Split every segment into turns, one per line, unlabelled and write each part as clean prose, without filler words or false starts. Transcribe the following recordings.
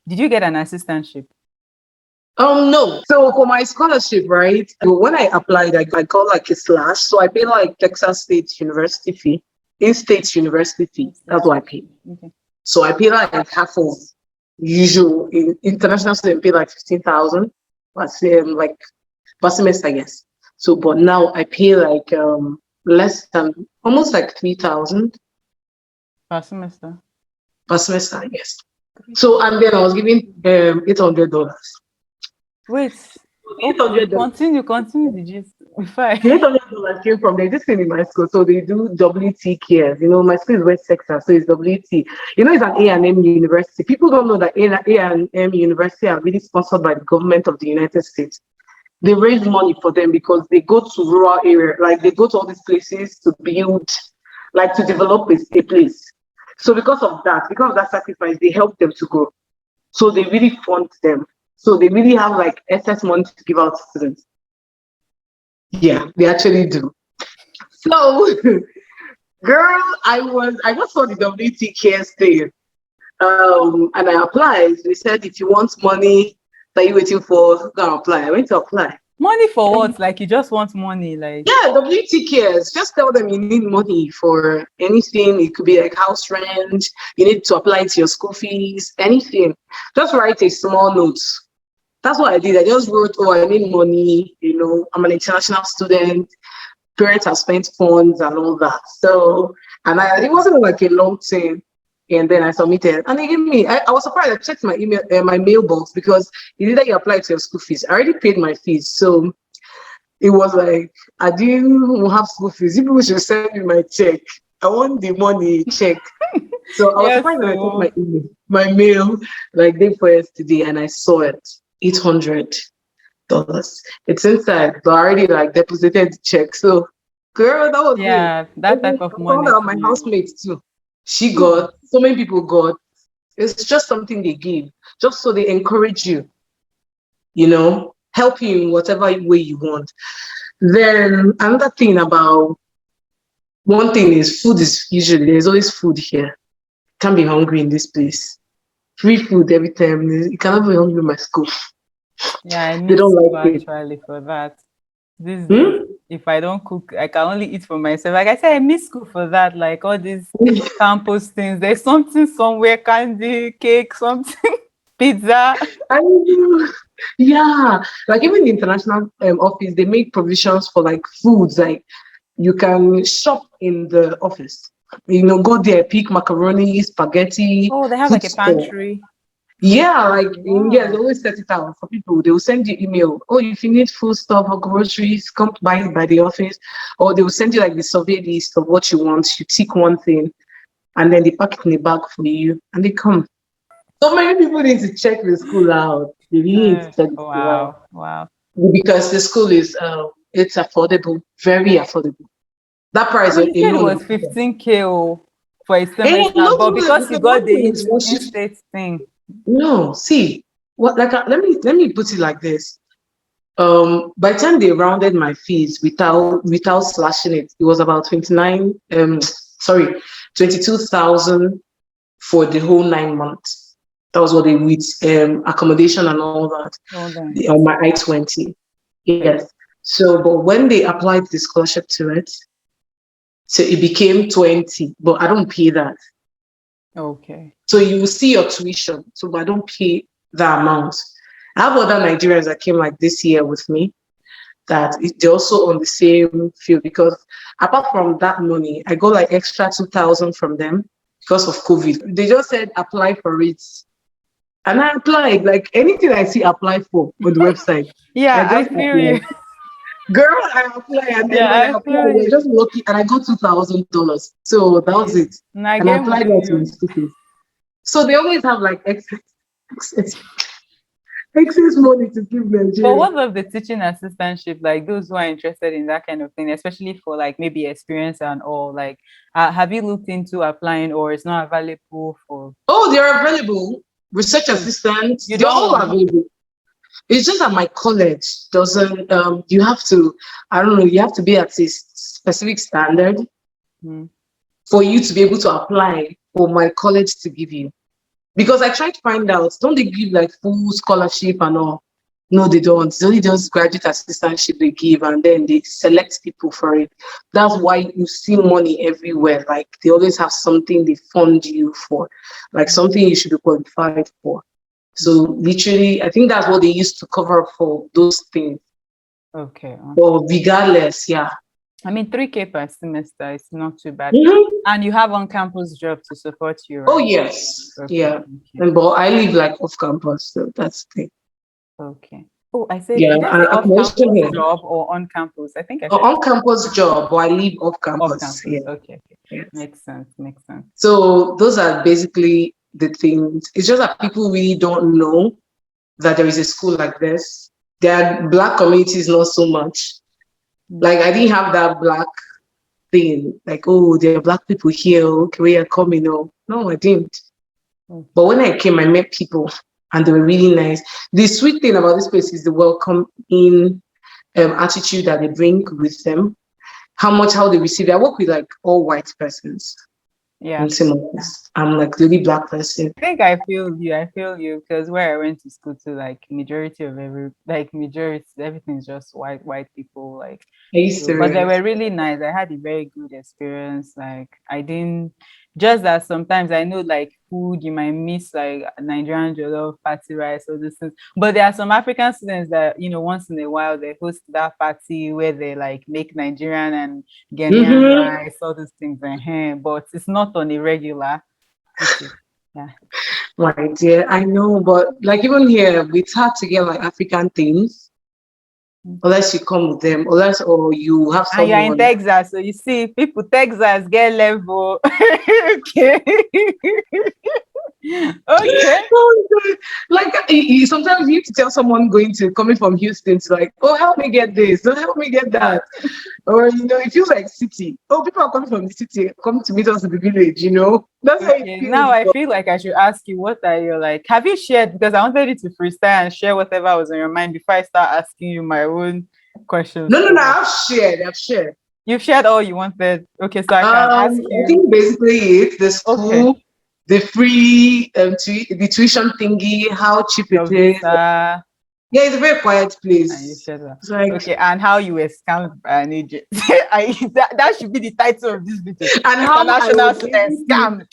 Did you get an assistantship?
No. So for my scholarship, right? When I applied, I got like a slash. So I paid like Texas State University fee, in-state university fee. That's what I paid.
Okay.
So I pay like half of usual in international student pay like 15,000, but like per semester, yes. So but now I pay like less than almost like 3,000
Per semester.
per semester, yes. So and then I was giving $800.
Wait.
Eight
Okay.
hundred dollars.
Continue the gist. Before I...
The $800 came from this thing in my school. So they do WT cares. My school is West Texas, so it's WT. It's an A&M university. People don't know that A&M University are really sponsored by the government of the United States. They raise money for them because they go to rural area, like they go to all these places to build, like to develop a place. So because of that sacrifice, they help them to grow. So they really fund them. So they really have like excess money to give out to students. Yeah, they actually do. So, girl, I just saw the WTKS thing, and I applied. They said if you want money that you waiting for, go and apply. I went to apply.
Money for what? Like you just want money, like...
Yeah, WTKS. Just tell them you need money for anything. It could be like house rent. You need to apply to your school fees. Anything. Just write a small note. That's what I did. I just wrote, "Oh, I need money. I'm an international student. Parents have spent funds and all that." So, and it wasn't like a long thing. And then I submitted, and they gave me. I was surprised. I checked my email, my mailbox, because it's either you apply to your school fees. I already paid my fees, so it was like I didn't have school fees. You people should send me my check. I want the money check. So I was
Yes,
surprised when I checked
so...
my email, my mail, like day before yesterday, and I saw it, $800. It's inside, but I already like deposited the check. So, girl, that was it.
Yeah, that type of
I found
money
out
to
my
be...
housemate too. She got, so many people got. It's just something they give, just so they encourage you, help you in whatever way you want. Then another thing about one thing is food is usually there's always food here. Can't be hungry in this place. Free food every time. You cannot be hungry in my school.
Yeah, I
They
miss
don't
school
like it.
actually for that. These days,
Hmm?
if I don't cook, I can only eat for myself. Like I said, I miss school for that. Like all these campus things. There's something somewhere, candy, cake, something, pizza.
I know. Yeah, like even the international office, they make provisions for like foods. Like you can shop in the office. Go there, pick macaroni, spaghetti,
Oh, they have
food
like a
store.
pantry.
Yeah, like yeah, they
Wow.
always set it out for people. They will send you email. Oh, if you need food stuff or groceries, come buy it by the office. Or they will send you like the survey list of what you want. You tick one thing, and then they pack it in a bag for you, and they come. So many people need to check the school out. They really need to check the school out
Wow. Wow.
because the school is it's affordable, very affordable. That price
Well, you said it was
alone.
15K for a
Hey,
semester,
not
but
only
because you
because one
got
thing
the
is what you
in-state thing.
no see what like let me put it like this. By the time they rounded my fees without slashing it, it was about 22,000 for the whole 9 months. That was what they with accommodation and all that
Hold on.
on my I-20. Yes. So, but when they applied the scholarship to it, so it became 20, but I don't pay that.
Okay.
So you will see your tuition. So I don't pay that amount. I have other Nigerians that came like this year with me that they're also on the same field because apart from that money, I got like extra 2,000 from them because of COVID. They just said apply for it. And I applied like anything I see apply for on the website. I
Yeah, I
just
feel you.
applied. Girl, I applied and then
Yeah,
when I
I
applied,
feel
I was
you.
just lucky and I got $2,000. So that was it.
And I
And I
get
applied
with
that to my
you.
school fees. So they always have like excess, excess money to give
But
Nigeria.
what of the teaching assistantship, like those who are interested in that kind of thing, especially for like maybe experience and all, like have you looked into applying or it's not available for...
Oh, they're available. Research
Hmm.
assistants,
You
they're
don't
all
want...
available. It's just that my college doesn't, you have to, I don't know, you have to be at a specific standard
Hmm.
for you to be able to apply for my college to give you. Because I tried to find out, don't they give like full scholarship and all? No, they don't. It's only just graduate assistantship they give, and then they select people for it. That's why you see money everywhere. Like they always have something they fund you for, like something you should be qualified for. So literally, I think that's what they used to cover for those things.
Okay.
But regardless, yeah.
I mean, 3K per semester is not too bad.
Mhm.
And you have on-campus job to support you,
Oh
right?
yes,
Okay.
yeah.
Okay.
And but I live like off campus, so that's the thing.
Okay. Oh, I said,
Yeah,
did I
and
say
I'm also
off-campus
here.
job or on-campus? I think I said
On campus job, but I live off campus.
off-campus.
Yeah.
Okay. Okay.
Yes.
Makes sense. Makes sense.
So those are basically the things. It's just that people really don't know that there is a school like this. There are black communities, not so much. Like I didn't have that black thing. Like, oh, there are black people here. Okay, we are coming. No, I didn't. But when I came, I met people, and they were really nice. The sweet thing about this place is the welcoming attitude that they bring with them. How they receive it. I work with like all white persons.
Yeah.
I'm like the only black person.
I think I feel you. I feel you because where I went to school to, like majority, everything's just white people. Like,
Are you
so, but they
serious?
were really nice. I had a very good experience. Like, I didn't just that sometimes I know like food you might miss like Nigerian jollof, party rice, all these things. But there are some African students that once in a while they host that party where they like make Nigerian and Ghanaian rice, all these things, but it's not on a regular. Yeah.
My dear, I know, but like even here, it's hard to get like African things unless you come with them, or you have
And you're in
someone.
Texas, so you see people Texas get level. Okay. Okay.
Like sometimes you need to tell someone coming from Houston to like, oh, help me get this, don't help me get that. Or it feels like city. Oh, people are coming from the city, come to meet us in the village, That's how it
Okay.
feels.
Now I feel like I should ask you, what are your like? Have you shared? Because I wanted you to freestyle and share whatever was on your mind before I start asking you my own questions.
No, I've shared.
You've shared all you wanted. Okay, so I can ask
I
you.
think basically it's the
Okay.
school, the free the tuition thingy, how cheap it
Your
is.
visa.
Yeah, it's a very quiet
And you
place.
shared that.
It's like,
Okay, and how you were scammed by an agent. That should be the title of this video.
and how I
International
was
students scammed.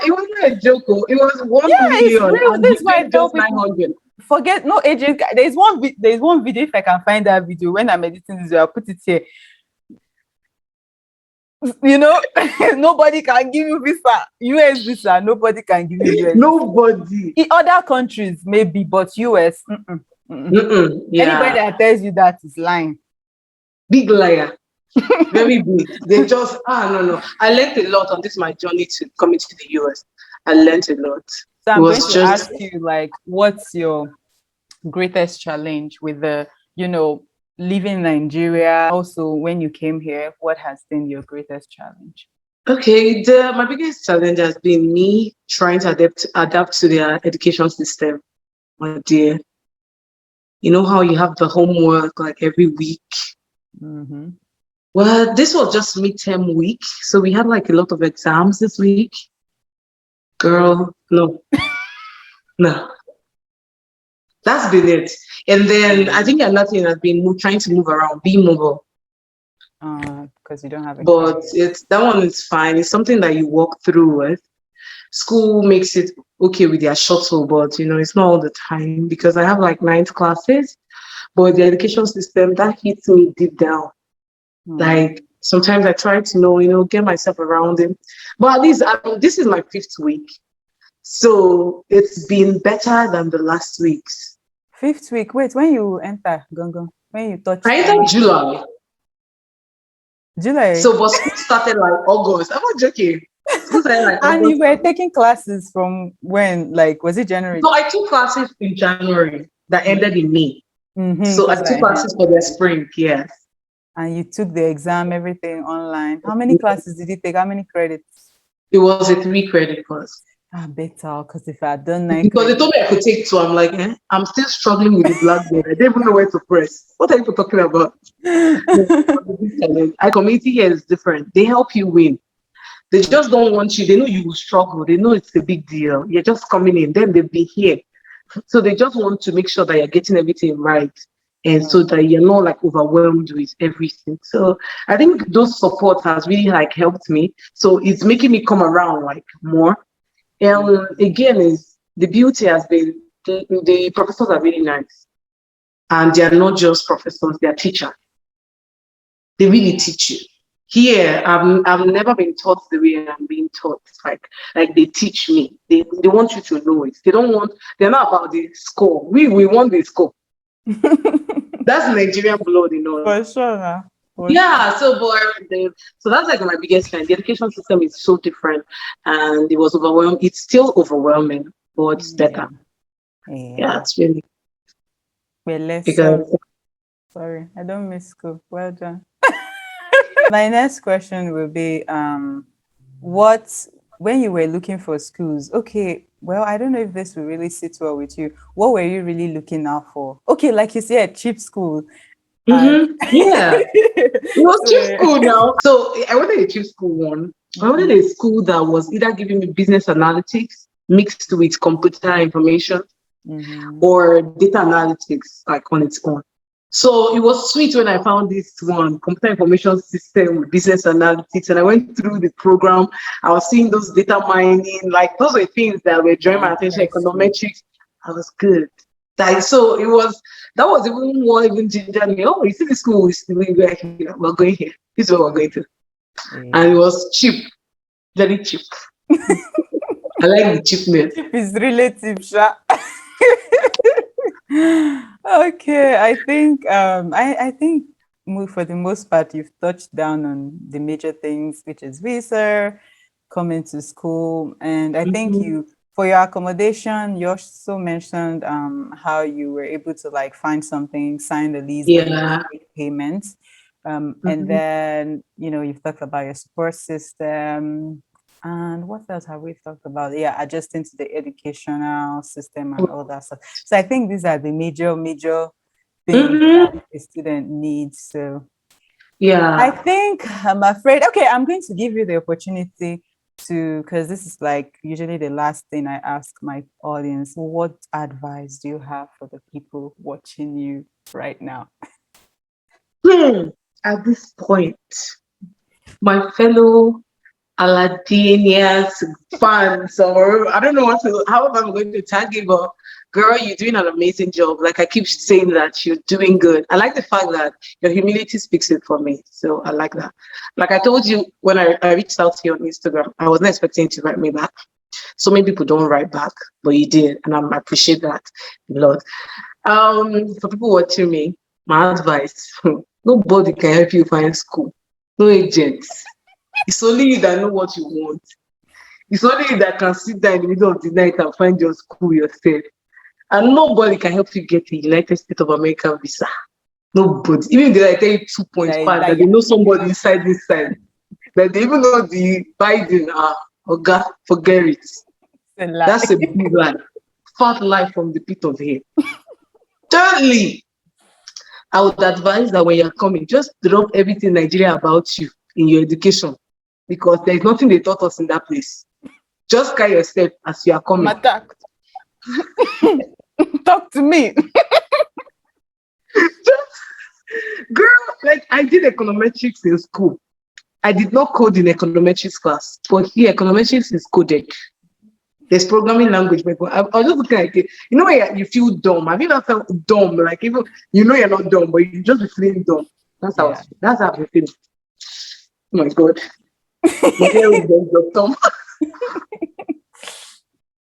it wasn't a joke. It was
Yeah, it's
1 million,
real.
and
This
he
is why I
paid
tell
just
people
900.
forget no agent. There's one video. If I can find that video when I'm editing this, I'll put it here. Nobody can give you visa. US visa, nobody can give you US.
Nobody.
In other countries, maybe, but US.
Yeah.
Anybody that tells you that is lying.
Big liar. Very big. They just no. I learned a lot on this my journey to coming to the US. I learned a lot.
So I'm going to ask you, like, what's your greatest challenge with living in Nigeria? Also, when you came here, what has been your greatest challenge?
Okay, my biggest challenge has been me trying to adapt to their education system. My dear, you know how you have the homework like every week.
Mm-hmm.
Well, this was just midterm week, so we had like a lot of exams this week. Girl, no. That's been it. And then I think another thing has been trying to move around, be mobile.
Because you don't have a
But
car.
that one is fine. It's something that you walk through with. School makes it okay with their shuttle, but it's not all the time because I have like 9 classes. But the education system that hits me deep down. Like sometimes I try to get myself around it. But at least this is my 5th week. So it's been better than the last weeks.
5th week. Wait, when you enter Gongo, when you touch
I entered July.
July.
So but school started like August. I'm not joking. School started like
and
August.
you were taking classes from when? Like, was it January?
So I took classes in January that ended in May. So I took classes for the spring, yes.
And you took the exam, everything online. How many classes did you take? How many credits?
It was a 3-credit course.
Better, because if I had done 9
because they told me I could take 2, I'm like, I'm still struggling with the blackboard. I don't even know where to press. What are you talking about? Our community here is different. They help you win. They just don't want you. They know you will struggle. They know it's a big deal. You're just coming in. Then they'll be here. So they just want to make sure that you're getting everything right. And so that you're not like overwhelmed with everything. So I think those support has really like helped me. So it's making me come around like more. And again, is the beauty has been the professors are really nice. And they are not just professors, they are teachers. They really teach you. Here, I've never been taught the way I'm being taught. Like they teach me. They want you to know it. They don't want. They're not about the score. We want the score. That's Nigerian blood in us.
For sure.
Yeah. So that's like my biggest fan. The education system is so different, and it was overwhelming. It's still overwhelming, but it's better. Yeah, it's really
We're less
because.
sorry. I don't miss school. Well done. My next question will be what when you were looking for schools, okay, well, I don't know if this will really sit well with you. What were you really looking out for? Okay, like you said, cheap school.
Yeah, it was cheap school now. So I wanted a cheap school one. I wanted a school that was either giving me business analytics mixed with computer information or data analytics, like on its own. So it was sweet when I found this one, computer information system with business analytics, and I went through the program. I was seeing those data mining, like those were things that were drawing my attention, econometrics. I was good. So that was even more even ginger me. Oh, you see the school, we're going here. This is what we're going to. And it was cheap, very cheap. I like the cheapness.
Cheap is relative, sha. Okay, I think I think for the most part you've touched down on the major things, which is visa, coming to school, and I think you for your accommodation you also mentioned how you were able to like find something, sign the lease, make payments, and then you've talked about your support system. And what else have we talked about? Yeah, adjusting to the educational system and all that stuff. So I think these are the major things that a student needs. So
yeah,
I think I'm afraid. Okay, I'm going to give you the opportunity because this is like usually the last thing I ask my audience. What advice do you have for the people watching you right now?
At this point, my fellow Aladi-Ada fans, or I don't know how am I going to tag you, but girl, you're doing an amazing job. Like I keep saying that you're doing good. I like the fact that your humility speaks it for me. So I like that. Like I told you when I reached out to you on Instagram, I wasn't expecting you to write me back. So many people don't write back, but you did, and I appreciate that a lot. For people watching me, my advice: nobody can help you find school. No agents. It's only you that know what you want. It's only you that can sit down in the middle of the night and find your school yourself. And nobody can help you get a United States of America visa. Nobody. Even if they tell you 2.5, that they know somebody inside this side. That they even know the Biden, God, forget it. That's a big lie. Fat lie from the pit of hell. Thirdly, I would advise that when you're coming, just drop everything Nigeria about you in your education, because there's nothing they taught us in that place. Just carry yourself as you are coming.
Talk to me.
Girl, like I did econometrics in school. I did not code in econometrics class, but here econometrics is coded. There's programming language. I was just looking like, when you feel dumb. Have you ever felt dumb? Like even you're not dumb, but you just be feeling dumb. That's how I feel. Oh my God.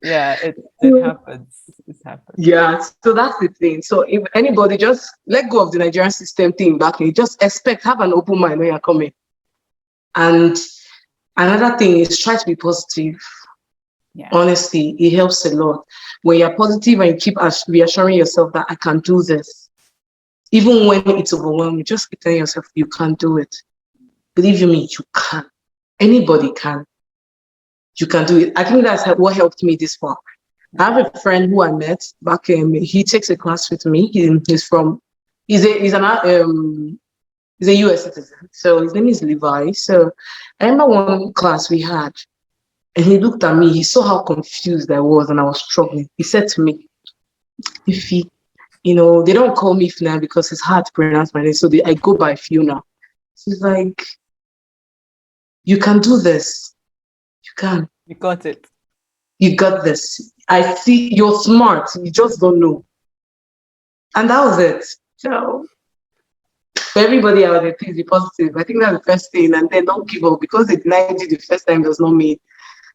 Yeah, it happens. It happens.
Yeah, so that's the thing. So if anybody just let go of the Nigerian system thing back, you just have an open mind when you're coming. And another thing is try to be positive. Yeah. Honestly, it helps a lot. When you're positive and you keep reassuring yourself that I can do this, even when it's overwhelming, just keep telling yourself you can do it. Believe you me, you can. Anybody can. You can do it. I think that's what helped me this far. I have a friend who I met back. He takes a class with me. He's an He's a US citizen. So his name is Levi. So I remember one class we had, and he looked at me. He saw how confused I was and I was struggling. He said to me, Ify, they don't call me Fina because it's hard to pronounce my name. So I go by Fiona. She's like, you can do this. You can.
You got it.
You got this. I see you're smart. You just don't know. And that was it. So for everybody out there, please be positive. I think that's the first thing. And then don't give up because they denied you the first time does not mean.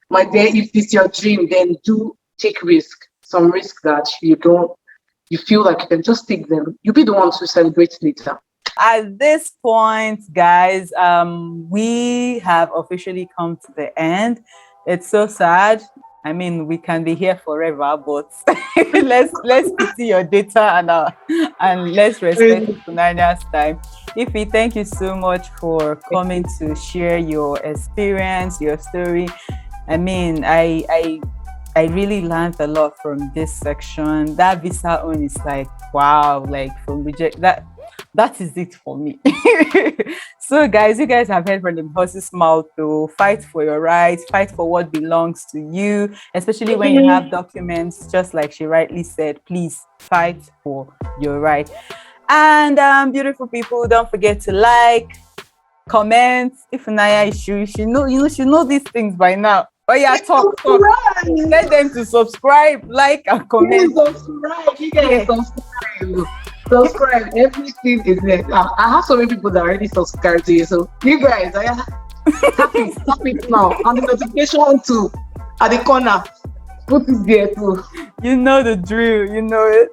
My dear, if it's your dream, then do take risk. Some risk that you feel like you can just take them. You'll be the one to celebrate later.
At this point, guys, we have officially come to the end. It's so sad. I mean, we can be here forever, but let's pity your data and let's respect Funania's time. Ify, thank you so much for coming to share your experience, your story. I mean, I really learned a lot from this section. That visa own is like, wow, like from reject that is it for me. So guys, you guys have heard from the horse's mouth to fight for your rights, fight for what belongs to you, especially when you have documents, just like she rightly said, please fight for your right. And beautiful people, don't forget to like, comment. If Naya is you should know these things by now. Oh yeah, talk. Let them to subscribe, like, and comment.
Subscribe. You guys subscribe. Everything is there. I have so many people that already subscribe to you. So you guys, I tap it now. And the notification too at the corner. Put it there too.
You know the drill. You know it.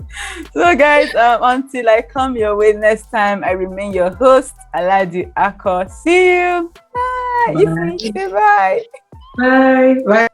So guys, until I come your way next time, I remain your host, Aladi-Ada Akoh. See you. Bye.
Bye. Bye. Bye.